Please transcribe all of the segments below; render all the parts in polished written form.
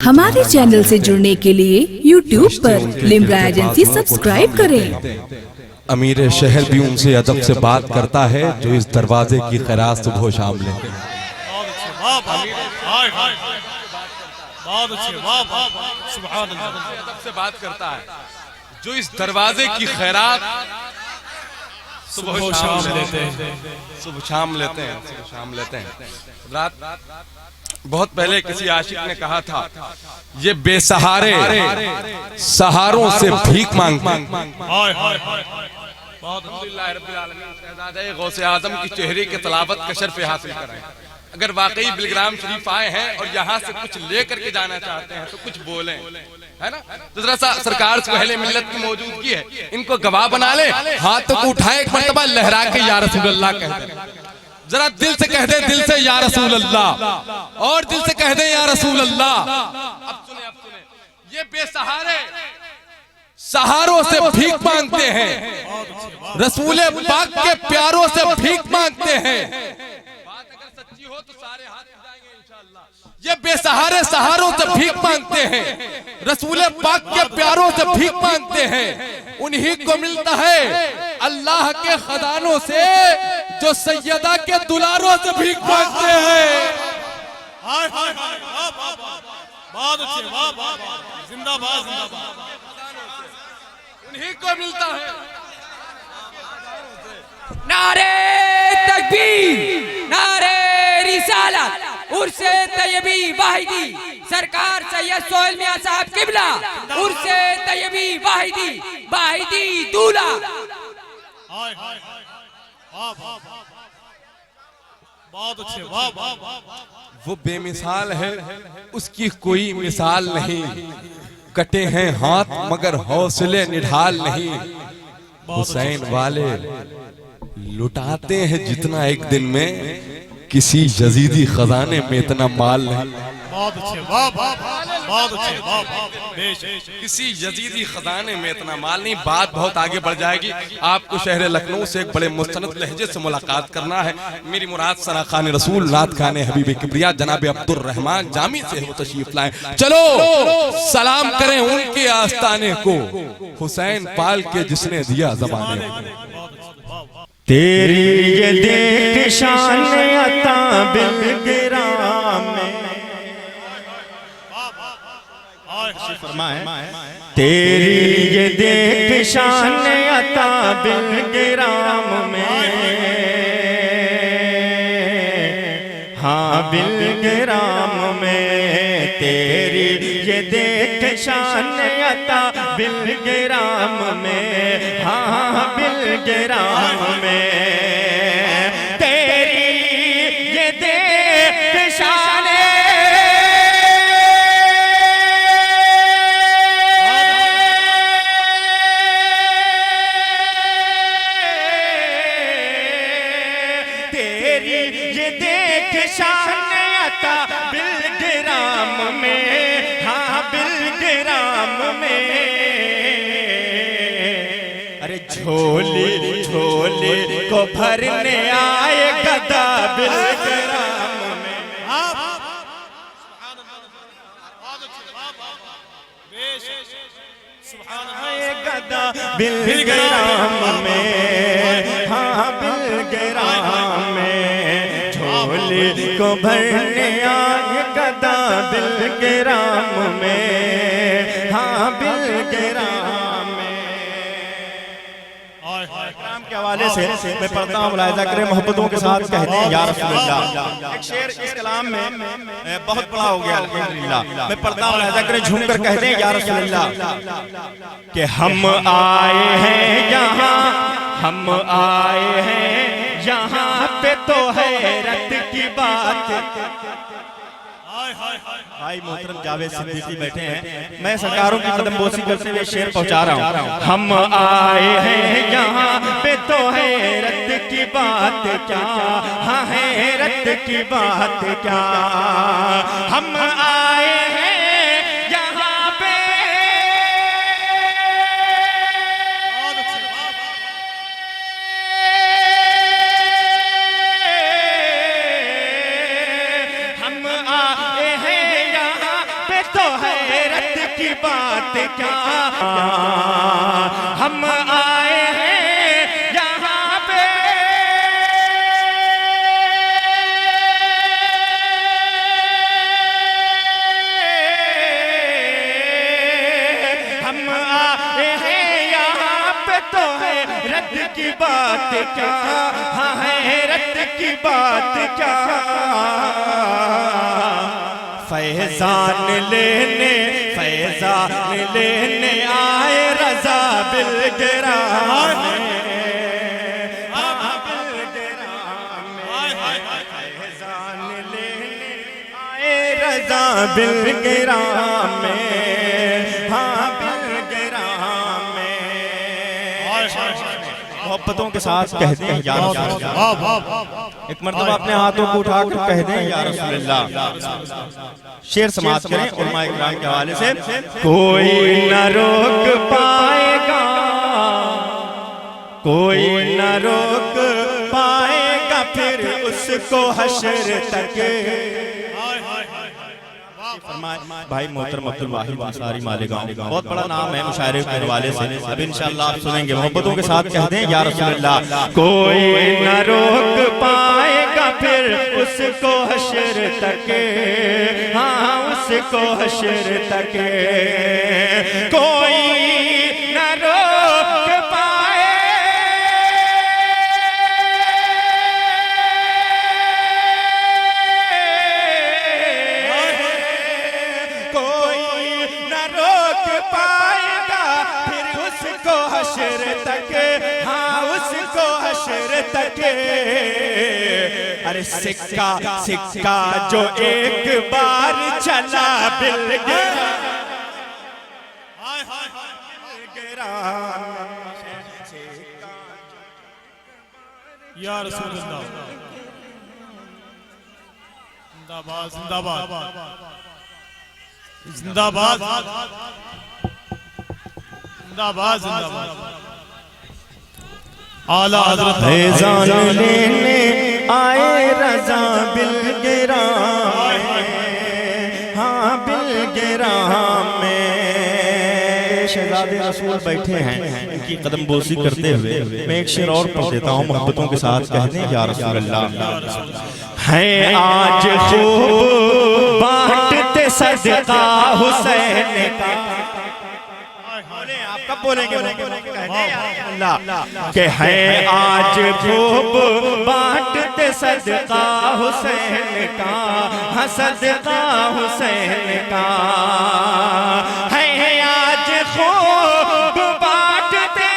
हमारे चैनल से जुड़ने के लिए YouTube पर लिम्रा एजेंसी सब्सक्राइब करें। अमीर शहर भी उनसे अदब से बात करता है जो इस दरवाजे की खैरात सुबह शाम लेते हैं। अदब से बात करता है जो इस दरवाजे की खैरात सुबह शाम लेते हैं। सुबह शाम लेते हैं, सुबह शाम लेते हैं। रात बहुत पहले किसी आशिक ने कहा था, ये बेसहारे सहारों से भीख मांगते हैं। गौसे आजम की चेहरे के तलावत का शर्फ हासिल करें। अगर वाकई बिलग्राम शरीफ आए हैं और यहाँ से कुछ लेकर के जाना चाहते हैं तो कुछ बोलें, है ना। तो जरा सा सरकार पहले मिल्लत की मौजूदगी है, इनको गवाह बना ले, हाथों को उठाए एक मर्तबा लहरा के या रसूल अल्लाह कह दे। जरा दिल से कह दे, दिल से या रसूल अल्लाह, और दिल से कह दे या रसूल अल्लाह। अब सुने, अब सुने, ये बेसहारे सहारों से भीख मांगते हैं, रसूल पाक के प्यारों से भीख मांगते हैं। बात अगर सच्ची हो तो सारे हाथ उठाएंगे इंशाअल्लाह। ये बेसहारे सहारों से भीख मांगते हैं, रसूल पाक के प्यारों से भीख मांगते हैं। उन्हीं को मिलता है अल्लाह के खजानों से जो सैयदा के दुलारों से भीख मांगते हैं। जिंदाबाद, उन्हीं को मिलता है। नारे तकबीर, नारे रिसालत, उर्से तैयबी वाहिदी, सरकार सैयद सोहेल मियां साहब किबला, उर्से तैयबी वाहिदी, वाहिदी दूल्हा। बहुत अच्छे, वाह वाह वाह। वो बेमिसाल है, उसकी कोई मिसाल नहीं। कटे हैं हाथ मगर हौसले निढाल नहीं। हुसैन वाले लुटाते हैं जितना एक दिन में किसी यजीदी खजाने में इतना माल नहीं। बहुत अच्छे, वाह वाह, बहुत अच्छे, वाह वाह। किसी यजीदी खजाने में इतना माल नहीं। बात बहुत आगे बढ़ जाएगी। आपको शहर लखनऊ से एक बड़े मुस्तनद लहजे से मुलाकात करना है। मेरी मुराद सना खान रसूल नात खान हबीब किबरिया जनाब अब्दुल रहमान जामी से वो तशरीफ लाएं। चलो सलाम करें उनके आस्ताने को, हुसैन पाल के जिसने दिया जमाने को। तेरी ये देख शान अता बिलग्राम में, तेरी ये देख शान अता बिलग्राम में, हाँ बिलग्राम में। तेरी ये देख शान अता बिलग्राम में, हाँ बिलग्राम में। तेरी ये देख शान बिलग्राम में, हाँ बिलग्राम में। अरे झोली झोली को भरने आए गदा बिलग्राम में, आए गदा बिलग्राम में, हाँ बिलग्राम में। झोली को भरने आए गदा बिलग्राम में, हाँ बिलग्राम में। इकराम के हवाले से मैं पढ़ता हूँ, मुलाहिजा करें, मोहब्बतों के साथ कहते हैं या रसूल अल्लाह। एक शेर इस कलाम में बहुत बड़ा हो गया अल्हम्दुलिल्लाह। मैं पढ़ता हूँ, मुलाहिजा करें, झूम कर कहते हैं या रसूल अल्लाह कि हम आए हैं यहाँ, हम आए हैं यहाँ पे तो हैरत की बात। भाई मोहतरम जावेद सिद्दीकी बैठे हैं, मैं सरकारों की कदम बोसी करते हुए शेर पहुंचा रहा हूँ। हम आए हैं यहाँ पे तो हैरत की बात क्या, हाँ हैरत की बात क्या। हम आए हैं यहाँ पे, हम आए हैं यहाँ पे तो हैरत की बात क्या, हम आए हैं यहाँ पे तो हैरत की बात क्या, हाँ हैरत की बात क्या, फैजान लेने आए रजा बिलगिराम में, फैजान लेने आए रजा बिलगिराम में, हाँ बिलगिराम में। मोहब्बतों के साथ कहते हैं या रसूल अल्लाह। एक मर्तबा अपने हाथों को उठाकर कह दें या रसूल अल्लाह। शेर समाप्त करें उलमा इकराम के हवाले से। कोई न रोक पाएगा, कोई न रोक पाएगा फिर उसको हश्र तक। भाई मोहतरम अब्दुल वाहिद अंसारी मालेगांव, बहुत बड़ा नाम है मुशायरे के हवाले से। अब इंशाअल्लाह आप सुनेंगे। मोहब्बतों के साथ कहते हैं या रसूल अल्लाह। कोई न रोक पाएगा फिर उसको हश्र तक, हाँ उसको हश्र तक। कोई न रोक पाए, हश्र तक, हाँ उसको हश्र तक। अरे सिक्का सिक्का जो एक बार चला या रसूल अल्लाह। जिंदाबाद जिंदाबाद जिंदाबाद जिंदाबाद जिंदाबाद। आला हज़रत फैजान लेने आए रजा बिलगिराम में, हाँ बिलगिराम में। शहजादे रसूल बैठे हैं इनकी कदम बोसी करते हुए। मैं एक शेर और पढ़ देता हूँ मोहब्बतों के साथ कहते हैं या रसूल अल्लाह। है आज खूब बांटते सदका हुसैन का। आप कब बोलेंगे कि है आज खूब बांटते सदका हुसैन का, हाँ सदका हुसैन का। है आज खूब बांटते,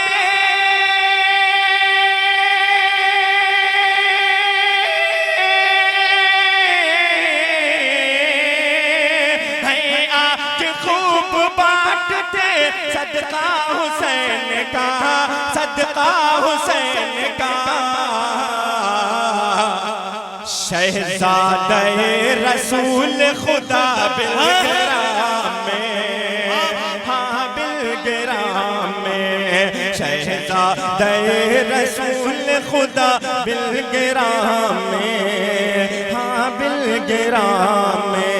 है आज खूब बांटते सदका हुसैन का, सदका हुसैन का। शहजादे रसूल खुदा बिलगिराम में, हाँ बिलगिराम में। शहजादे रसूल खुदा बिलगिराम में, हाँ बिलगिराम में।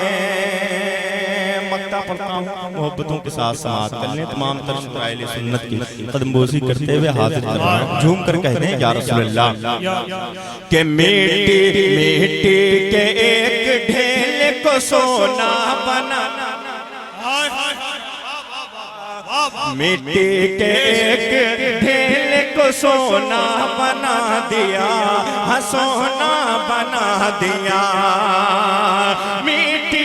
मोहब्बतों के साथ समात कर लें। तमाम तर शुराइल सुन्नत की कदमबोसी करते हुए हाजिर झूम कर कहते हैं या रसूल अल्लाह। के मिट्टी मिट्टी के एक ढेल को सोना बना, मिट्टी के एक ढेल को सोना बना दिया, हाँ सोना बना दिया। मिट्टी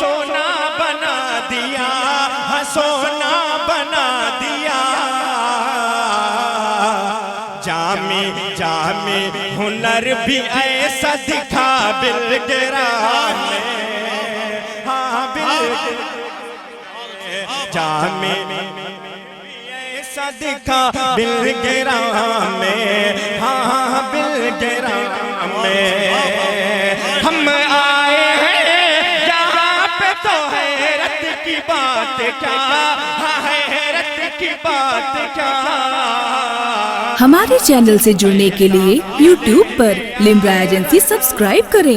सोना बना दिया, हाँ सोना बना दिया। जामी जामी हुनर भी ऐसा दिखा बिलगिराम में, हाँ बिलगिराम। जामी ऐसा दिखा बिलगिराम में, हाँ बिलगिराम में। हम आए हैं यहाँ पे तो हैरत की बात क्या, हाँ हैरत की बात क्या। हमारे चैनल से जुड़ने के लिए YouTube पर लिम्रा एजेंसी सब्सक्राइब करें।